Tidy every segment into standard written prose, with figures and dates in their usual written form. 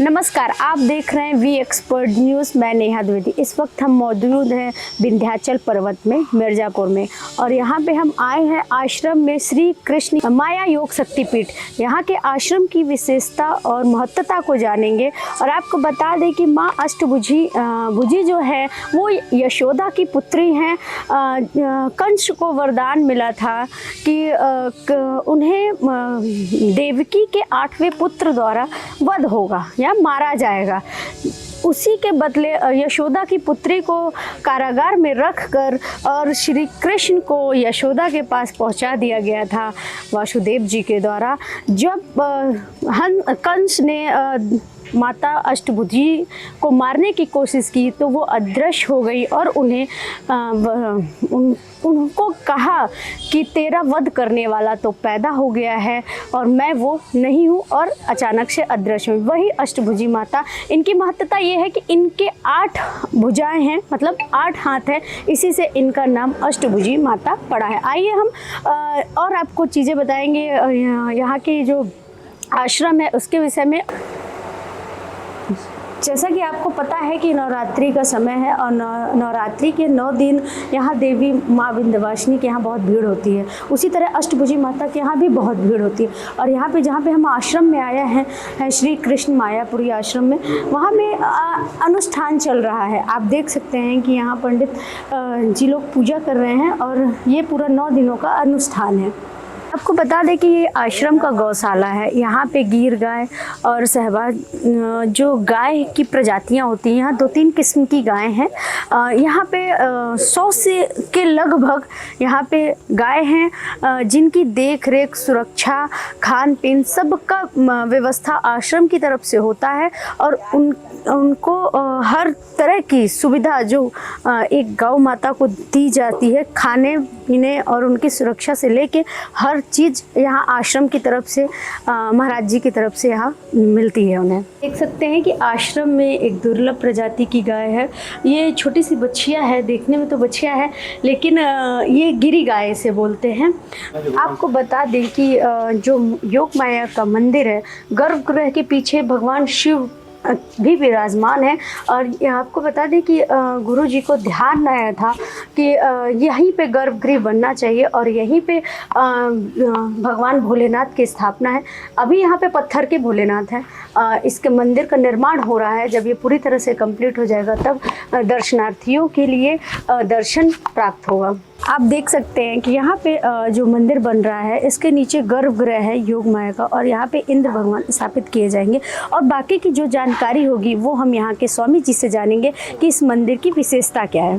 नमस्कार, आप देख रहे हैं वी एक्सपर्ट न्यूज़। मैं नेहा द्विवेदी। इस वक्त हम मौजूद हैं विंध्याचल पर्वत में, मिर्ज़ापुर में, और यहाँ पे हम आए हैं आश्रम में श्री कृष्ण माया योग शक्तिपीठ। यहाँ के आश्रम की विशेषता और महत्वता को जानेंगे। और आपको बता दें कि माँ अष्टभुजी भुजी जो है वो यशोदा की पुत्री हैं। कंस को वरदान मिला था कि उन्हें देवकी के 8वें पुत्र द्वारा वध होगा या मारा जाएगा। उसी के बदले यशोदा की पुत्री को कारागार में रखकर और श्री कृष्ण को यशोदा के पास पहुंचा दिया गया था वासुदेव जी के द्वारा। जब कंस ने माता अष्टभुजी को मारने की कोशिश की तो वो अदृश्य हो गई और उनको कहा कि तेरा वध करने वाला तो पैदा हो गया है और मैं वो नहीं हूँ, और अचानक से अदृश्य हुई। वही अष्टभुजी माता। इनकी महत्वता ये है कि इनके 8 भुजाएं हैं, मतलब 8 हाथ हैं, इसी से इनका नाम अष्टभुजी माता पड़ा है। आइए हम और आपको चीज़ें बताएंगे यहाँ के जो आश्रम है उसके विषय में। जैसा कि आपको पता है कि नवरात्रि का समय है और नवरात्रि के 9 दिन यहाँ देवी माँ विंध्यवासिनी के यहाँ बहुत भीड़ होती है। उसी तरह अष्टभुजी माता के यहाँ भी बहुत भीड़ होती है। और यहाँ पे जहाँ पे हम आश्रम में आए हैं श्री कृष्ण मायापुरी आश्रम में, वहाँ में अनुष्ठान चल रहा है। आप देख सकते हैं कि यहाँ पंडित जी लोग पूजा कर रहे हैं और ये पूरा 9 दिनों का अनुष्ठान है। आपको बता दें कि ये आश्रम का गौशाला है। यहाँ पे गीर गाय और सहवाग जो गाय की प्रजातियाँ होती हैं, यहाँ 2-3 किस्म की गाय हैं। यहाँ पे 100 से के लगभग यहाँ पे गाय हैं जिनकी देख रेख, सुरक्षा, खान पीन सबका व्यवस्था आश्रम की तरफ से होता है। और उनको हर तरह की सुविधा जो एक गौ माता को दी जाती है, खाने पीने और उनकी सुरक्षा से लेके हर चीज़ यहाँ आश्रम की तरफ से महाराज जी की तरफ से यहाँ मिलती है उन्हें। देख सकते हैं कि आश्रम में एक दुर्लभ प्रजाति की गाय है। ये छोटी सी बछिया है, देखने में तो बछिया है लेकिन ये गिरी गाय से बोलते हैं। आपको बता दें कि जो योग माया का मंदिर है, गर्भगृह के पीछे भगवान शिव भी विराजमान है। और आपको बता दें कि गुरु जी को ध्यान आया था कि यहीं पे गर्भगृह बनना चाहिए और यहीं पे भगवान भोलेनाथ की स्थापना है। अभी यहाँ पे पत्थर के भोलेनाथ हैं। इसके मंदिर का निर्माण हो रहा है। जब ये पूरी तरह से कंप्लीट हो जाएगा तब दर्शनार्थियों के लिए दर्शन प्राप्त होगा। आप देख सकते हैं कि यहाँ पे जो मंदिर बन रहा है इसके नीचे गर्भगृह है योग माया का, और यहाँ पे इंद्र भगवान स्थापित किए जाएंगे। और बाकी की जो जानकारी होगी वो हम यहाँ के स्वामी जी से जानेंगे कि इस मंदिर की विशेषता क्या है।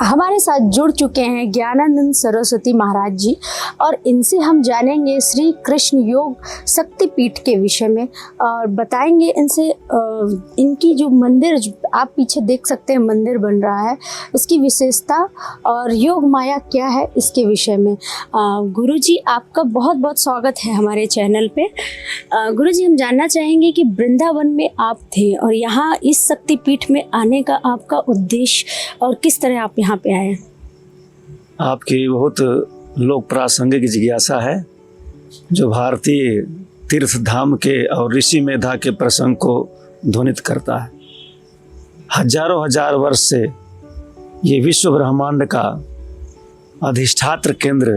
हमारे साथ जुड़ चुके हैं ज्ञानानंद सरस्वती महाराज जी, और इनसे हम जानेंगे श्री कृष्ण योग शक्तिपीठ के विषय में और बताएंगे इनसे इनकी जो मंदिर आप पीछे देख सकते हैं मंदिर बन रहा है, इसकी विशेषता और योग माया क्या है इसके विषय में। गुरुजी, आपका बहुत बहुत स्वागत है हमारे चैनल पे। गुरुजी, हम जानना चाहेंगे कि वृंदावन में आप थे और यहाँ इस शक्तिपीठ में आने का आपका उद्देश्य और किस तरह आप यहाँ पे आए। आपकी बहुत लोक प्रासंगिक जिज्ञासा है जो भारतीय तीर्थ धाम के और ऋषि मेधा के प्रसंग को ध्वनित करता है। हजारों हजार वर्ष से ये विश्व ब्रह्मांड का अधिष्ठात्र केंद्र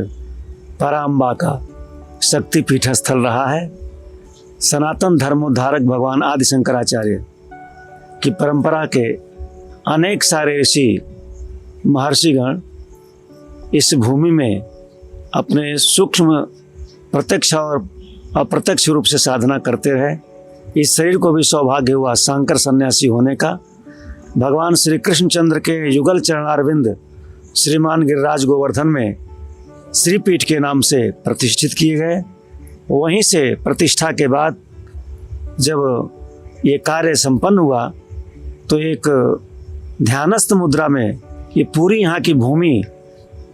पराम्बा का शक्तिपीठ स्थल रहा है। सनातन धर्मोद्धारक भगवान आदि शंकराचार्य की परंपरा के अनेक सारे ऋषि महर्षिगण इस भूमि में अपने सूक्ष्म प्रत्यक्ष और अप्रत्यक्ष रूप से साधना करते रहे। इस शरीर को भी सौभाग्य हुआ शंकर सन्यासी होने का। भगवान श्री कृष्णचंद्र के युगल चरणारविंद श्रीमान गिरिराज गोवर्धन में श्रीपीठ के नाम से प्रतिष्ठित किए गए। वहीं से प्रतिष्ठा के बाद जब ये कार्य संपन्न हुआ तो एक ध्यानस्थ मुद्रा में ये पूरी यहाँ की भूमि,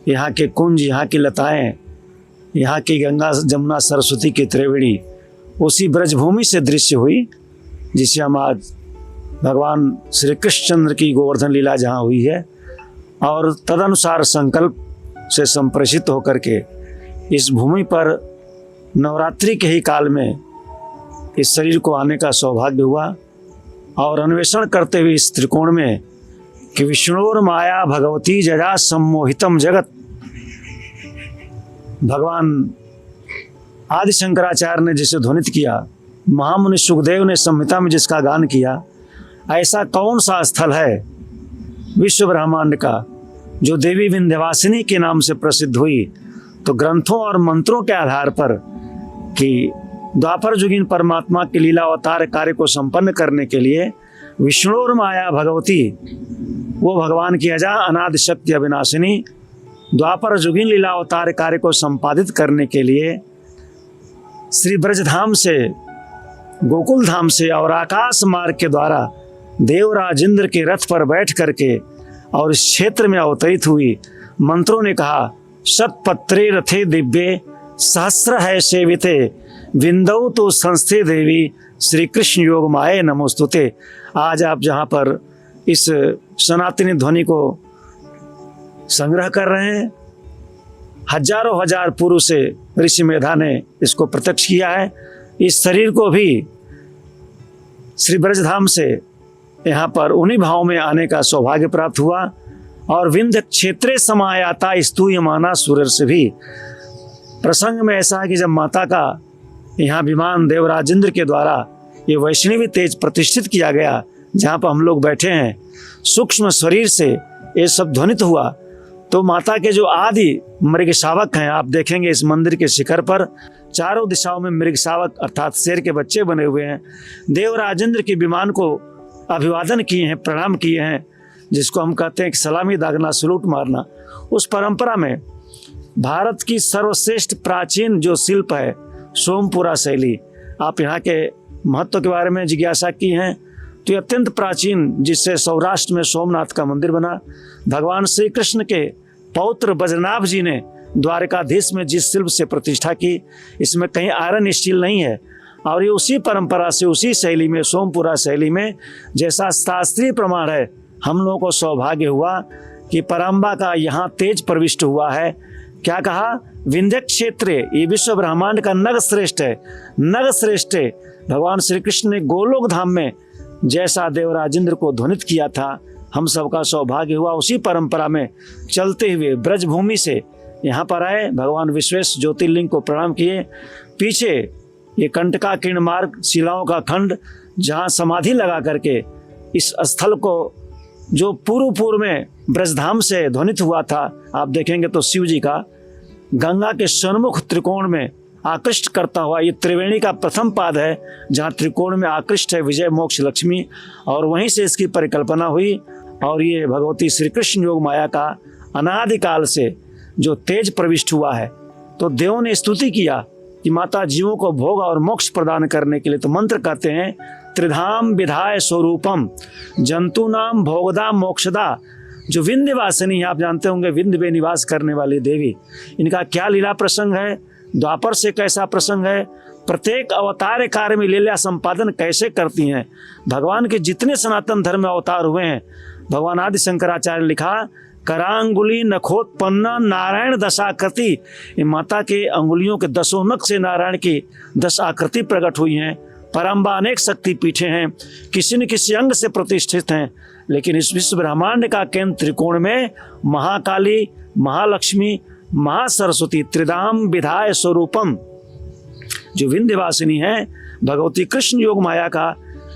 यहाँ के कुंज, यहाँ की लताएं, यहाँ की गंगा जमुना सरस्वती की त्रिवेणी उसी ब्रजभूमि से दृश्य हुई जिसे हम आज भगवान श्री कृष्णचंद्र की गोवर्धन लीला जहाँ हुई है। और तदनुसार संकल्प से संप्रेषित होकर के इस भूमि पर नवरात्रि के ही काल में इस शरीर को आने का सौभाग्य हुआ। और अन्वेषण करते हुए इस त्रिकोण में कि विष्णुर माया भगवती जया सम्मोहितम जगत, भगवान आदि शंकराचार्य ने जिसे ध्वनित किया, महामुनि सुखदेव ने संहिता में जिसका गान किया, ऐसा कौन सा स्थल है विश्व ब्रह्मांड का जो देवी विंध्यवासिनी के नाम से प्रसिद्ध हुई? तो ग्रंथों और मंत्रों के आधार पर कि द्वापर युगीन परमात्मा के लीला अवतार कार्य को संपन्न करने के लिए विष्णु और माया भगवती, वो भगवान की अजा अनादि शक्ति अविनाशिनी, द्वापर युगीन लीला अवतार कार्य को संपादित करने के लिए श्री ब्रजधाम से, गोकुल धाम से और आकाश मार्ग के द्वारा देवराज इंद्र के रथ पर बैठ करके और इस क्षेत्र में अवतरित हुई। मंत्रों ने कहा, शतपत्रे रथे दिव्ये सहस्र है सेविते, विंदौ तो संस्थे देवी श्री कृष्ण योग माये नमोस्तुते। आज आप जहाँ पर इस सनातनी ध्वनि को संग्रह कर रहे हैं, हजारों हजार पूर्व से ऋषि मेधा ने इसको प्रत्यक्ष किया है। इस शरीर को भी श्री ब्रजधाम से यहाँ पर उन्हीं भाव में आने का सौभाग्य प्राप्त हुआ और विंध्य क्षेत्रे समायाता स्तूयमाना सूर्य से भी। प्रसंग में ऐसा है कि जब माता का यहाँ विमान देवराज इंद्र के द्वारा ये वैष्णवी तेज प्रतिष्ठित किया गया, जहाँ पर हम लोग बैठे हैं, सूक्ष्म शरीर से ये सब ध्वनित हुआ, तो माता के जो आदि मृग शावक हैं, आप देखेंगे इस मंदिर के शिखर पर चारों दिशाओं में मृग शावक अर्थात शेर के बच्चे बने हुए हैं। देवराज इंद्र के विमान को अभिवादन किए हैं, प्रणाम किए हैं, जिसको हम कहते हैं कि सलामी दागना, सलूट मारना। उस परंपरा में भारत की सर्वश्रेष्ठ प्राचीन जो शिल्प है सोमपुरा शैली, आप यहाँ के महत्व के बारे में जिज्ञासा की हैं तो ये अत्यंत प्राचीन, जिससे सौराष्ट्र में सोमनाथ का मंदिर बना। भगवान श्री कृष्ण के पौत्र बजनाभ जी ने द्वारकाधीश में जिस शिल्प से प्रतिष्ठा की, इसमें कहीं आयरन स्टील नहीं है। और ये उसी परंपरा से, उसी शैली में, सोमपुरा शैली में, जैसा शास्त्रीय प्रमाण है, हम लोगों को सौभाग्य हुआ कि परम्बा का यहाँ तेज प्रविष्ट हुआ है। क्या कहा? विंध्य क्षेत्र, ये विश्व ब्रह्मांड का नग श्रेष्ठ है, नग श्रेष्ठ है। भगवान श्री कृष्ण ने गोलोक धाम में जैसा देवराज इंद्र को ध्वनित किया था, हम सबका सौभाग्य हुआ उसी परंपरा में चलते हुए ब्रजभूमि से यहाँ पर आए। भगवान विश्वेश ज्योतिर्लिंग को प्रणाम किए। पीछे ये कंटका किरण मार्ग, शिलाओं का खंड, जहाँ समाधि लगा करके इस स्थल को जो पूर्व में ब्रजधाम से ध्वनित हुआ था, आप देखेंगे तो शिव जी का गंगा के सन्मुख त्रिकोण में आकृष्ट करता हुआ ये त्रिवेणी का प्रथम पाद है, जहाँ त्रिकोण में आकृष्ट है विजय मोक्ष लक्ष्मी, और वहीं से इसकी परिकल्पना हुई। और ये भगवती श्री कृष्ण योग माया का अनादिकाल से जो तेज प्रविष्ट हुआ है। तो देवों ने स्तुति किया कि माता जीवों को भोग और मोक्ष प्रदान करने के लिए, तो मंत्र कहते हैं, त्रिधाम विधाय स्वरूपम जंतु नाम भोगदा मोक्षदा। जो विंध्यवासिनी, आप जानते होंगे विंध्य में निवास करने वाली देवी, इनका क्या लीला प्रसंग है, द्वापर से कैसा प्रसंग है, प्रत्येक अवतार कार्य में लीला संपादन कैसे करती हैं। भगवान के जितने सनातन धर्म में अवतार हुए हैं, भगवान आदि शंकराचार्य ने लिखा, करांगुली नखोत्पन्न नारायण दशाकृति। ये माता के अंगुलियों के 10 नख से नारायण की 10 आकृति प्रकट हुई हैं। परम्बा अनेक शक्ति पीठे हैं, किसी न किसी अंग से प्रतिष्ठित हैं, लेकिन इस विश्व ब्रह्मांड का केंद्र त्रिकोण में महाकाली, महालक्ष्मी, महासरस्वती, त्रिधाम विधाय स्वरूपम जो विंध्यवासिनी है, भगवती कृष्ण योग माया का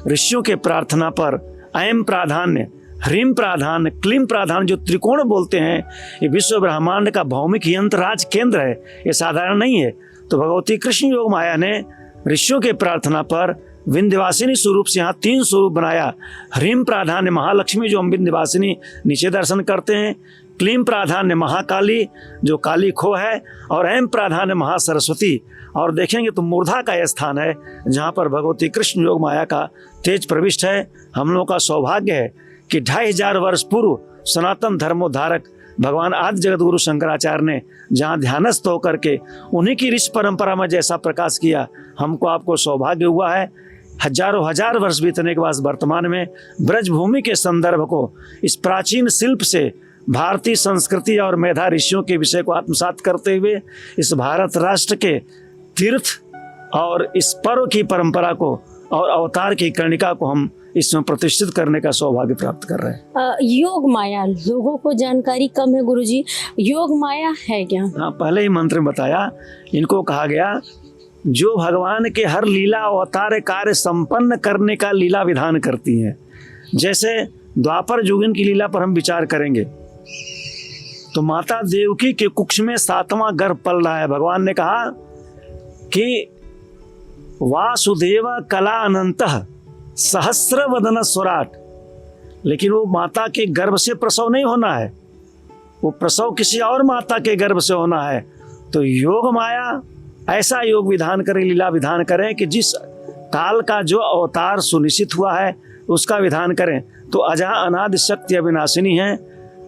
ऋषियों के प्रार्थना पर ऐम प्राधान्य, ह्रीम प्राधान्य, क्लीम प्राधान्य जो त्रिकोण बोलते हैं, ये विश्व ब्रह्मांड का भौमिक यंत्रराज केंद्र है, ये साधारण नहीं है। तो भगवती कृष्ण योग माया ने ऋषियों के प्रार्थना पर विंध्यवासिनी स्वरूप से यहाँ 3 स्वरूप बनाया। ह्रीम प्राधान्य महालक्ष्मी जो हम विंध्यवासिनी नीचे दर्शन करते हैं, क्लीम प्राधान्य महाकाली जो काली खो है, और ऐम प्राधान्य महासरस्वती। और देखेंगे तो मूर्धा का यह स्थान है जहाँ पर भगवती कृष्ण योग माया का तेज प्रविष्ट है। हम लोगों का सौभाग्य है कि 2500 वर्ष पूर्व सनातन धर्मोद्धारक भगवान आदि जगत गुरु शंकराचार्य ने जहाँ ध्यानस्थ होकर के उन्हीं की ऋषि परंपरा में जैसा प्रकाश किया, हमको आपको सौभाग्य हुआ है। हजारों हजार वर्ष बीतने के बाद वर्तमान में ब्रजभूमि के संदर्भ को, इस प्राचीन शिल्प से भारतीय संस्कृति और मेधा ऋषियों के विषय को आत्मसात करते हुए इस भारत राष्ट्र के तीर्थ और इस पर्व की परंपरा को और अवतार की कर्णिका को हम इसमें प्रतिष्ठित करने का सौभाग्य प्राप्त कर रहे हैं। योग माया, लोगों को जानकारी कम है गुरुजी, योग माया है क्या? हाँ, पहले ही मंत्र में बताया, इनको कहा गया जो भगवान के हर लीला अवतार कार्य संपन्न करने का लीला विधान करती हैं। जैसे द्वापर युगन की लीला पर हम विचार करेंगे तो माता देवकी के कुक्ष में 7वां गर्भ पल रहा है। भगवान ने कहा कि वासुदेव कला अनंतः सहस्र वदन स्वराट, लेकिन वो माता के गर्भ से प्रसव नहीं होना है, वो प्रसव किसी और माता के गर्भ से होना है। तो योग माया ऐसा योग विधान करें, लीला विधान करें कि जिस काल का जो अवतार सुनिश्चित हुआ है उसका विधान करें। तो अजा अनादि शक्ति अविनाशिनी है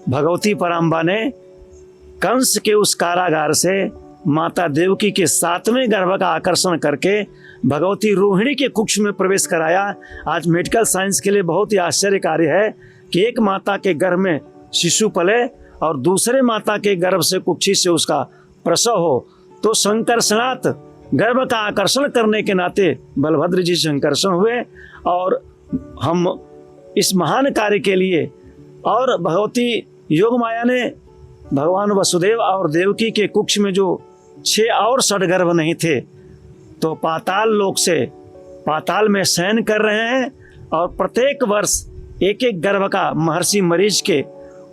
भगवती पराम्बा ने कंस के उस कारागार से माता देवकी के 7वें गर्भ का आकर्षण करके भगवती रोहिणी के कुक्ष में प्रवेश कराया। आज मेडिकल साइंस के लिए बहुत ही आश्चर्य कार्य है कि एक माता के गर्भ में शिशु पले और दूसरे माता के गर्भ से कुक्षी से उसका प्रसव हो। तो संकर्षणात् गर्भ का आकर्षण करने के नाते बलभद्र जी संकर्षण हुए और हम इस महान कार्य के लिए, और भगवती योग माया ने भगवान वसुदेव और देवकी के कुक्ष में जो 6 और षड्गर्भ नहीं थे तो पाताल लोक से पाताल में शयन कर रहे हैं और प्रत्येक वर्ष एक एक गर्भ का महर्षि मरीज के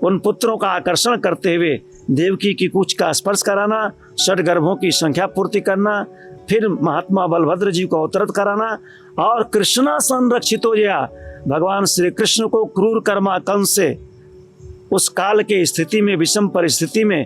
उन पुत्रों का आकर्षण करते हुए देवकी की कुछ का स्पर्श कराना, षड्गर्भों की संख्या पूर्ति करना, फिर महात्मा बलभद्र जी को अवतरित कराना और कृष्णा संरक्षितो या भगवान श्री कृष्ण को क्रूर कर्मा कंस से उस काल के स्थिति में, विषम परिस्थिति में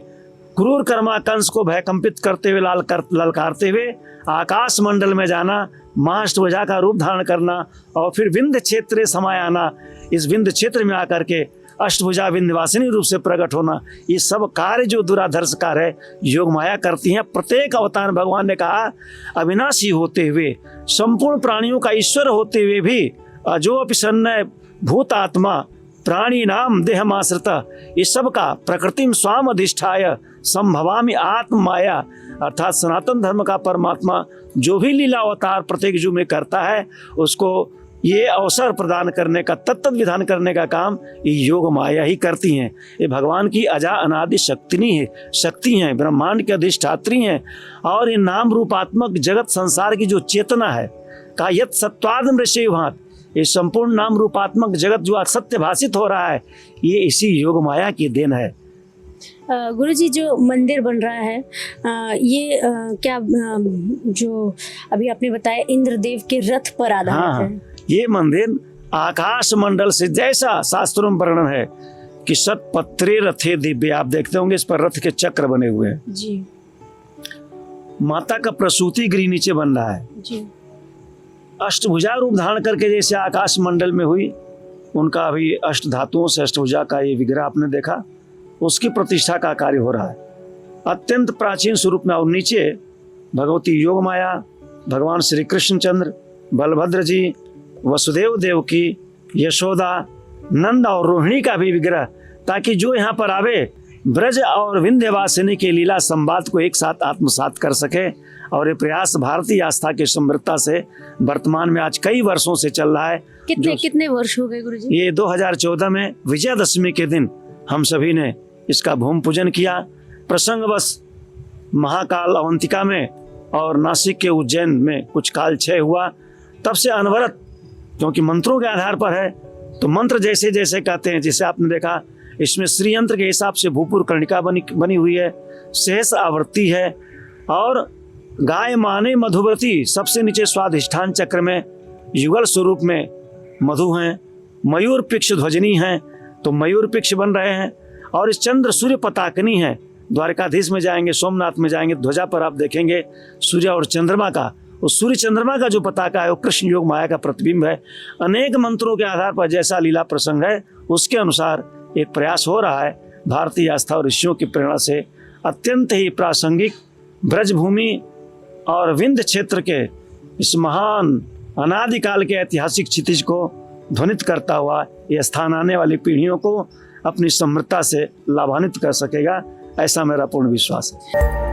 क्रूर कर्मा कंस को भयकंपित करते हुए ललकारते हुए आकाश मंडल में जाना, महाअष्टभुजा का रूप धारण करना और फिर विंध्य क्षेत्र समाय आना, इस विंध्य क्षेत्र में आकर के अष्टभुजा विंध्यवासिनी रूप से प्रकट होना, ये सब कार्य जो दुराधर्ष कार्य है योग माया करती हैं। प्रत्येक अवतार भगवान ने कहा अविनाशी होते हुए, संपूर्ण प्राणियों का ईश्वर होते हुए भी अजो अपिसन्न भूत आत्मा प्राणी नाम देहमाश्रिता, इस सब का प्रकृतिम स्वाम अधिष्ठाय संभवामि आत्म माया, अर्थात सनातन धर्म का परमात्मा जो भी लीला अवतार प्रत्येक युग में करता है उसको ये अवसर प्रदान करने का, तत्त विधान करने का काम ये योग माया ही करती हैं। ये भगवान की अजा अनादि शक्ति हैं, ब्रह्मांड की अधिष्ठात्री हैं और ये नाम रूपात्मक जगत संसार की जो चेतना है का यत सत्वाद मृषे भात, ये संपूर्ण नाम रूपात्मक जगत जो आज सत्य भाषित हो रहा है ये इसी योग माया की देन है। गुरुजी, जो मंदिर बन रहा है ये क्या जो अभी आपने बताया इंद्रदेव के रथ पर आधारित है? ये मंदिर आकाश मंडल से, जैसा शास्त्रों में वर्णन है कि सतपत्रे रथे दिव्य, आप देखते होंगे इस पर रथ के चक्र बने हुए हैं जी। माता का प्रसूति गृह नीचे बन रहा है जी। अष्टभुजा रूप धारण करके जैसे आकाश मंडल में हुई, उनका अभी अष्ट धातुओं से अष्टभुजा का ये विग्रह आपने देखा, उसकी प्रतिष्ठा का कार्य हो रहा है अत्यंत प्राचीन स्वरूप में। और नीचे भगवती योग माया, भगवान श्री कृष्णचंद्र, बलभद्र जी, वसुदेव देवकी, यशोदा, नंद और रोहिणी का भी विग्रह, ताकि जो यहाँ पर आवे ब्रज और विंध्यवासिनी के लीला संवाद को एक साथ आत्मसात कर सके। और ये प्रयास भारतीय आस्था की समृद्धता से वर्तमान में आज कई वर्षों से चल रहा है। कितने वर्ष हो गए गुरुजी? ये 2014 में विजयादशमी के दिन हम सभी ने इसका भूमि पूजन किया। प्रसंगवश महाकाल अवंतिका में और नासिक के उज्जैन में कुछ काल क्षय हुआ, तब से अनवरत, क्योंकि मंत्रों के आधार पर है तो मंत्र जैसे जैसे कहते हैं, जैसे आपने देखा इसमें श्री यंत्र के हिसाब से भूपुर कर्णिका बनी हुई है, शेष आवृत्ति है और गाय माने मधुव्रती सबसे नीचे स्वाधिष्ठान चक्र में युगल स्वरूप में मधु हैं, मयूर पिक्ष ध्वजनी हैं तो मयूर पिक्ष बन रहे हैं और इस चंद्र सूर्य पताकनी है। द्वारकाधीश में जाएंगे, सोमनाथ में जाएंगे, ध्वजा पर आप देखेंगे सूर्य और चंद्रमा का, उस सूर्य चंद्रमा का जो पताका है वो कृष्ण योग माया का प्रतिबिंब है। अनेक मंत्रों के आधार पर जैसा लीला प्रसंग है उसके अनुसार एक प्रयास हो रहा है। भारतीय आस्था और ऋषियों की प्रेरणा से अत्यंत ही प्रासंगिक ब्रजभूमि और विंध्य क्षेत्र के इस महान अनादिकाल के ऐतिहासिक क्षितिज को ध्वनित करता हुआ यह स्थान आने वाली पीढ़ियों को अपनी समृद्धता से लाभान्वित कर सकेगा, ऐसा मेरा पूर्ण विश्वास है।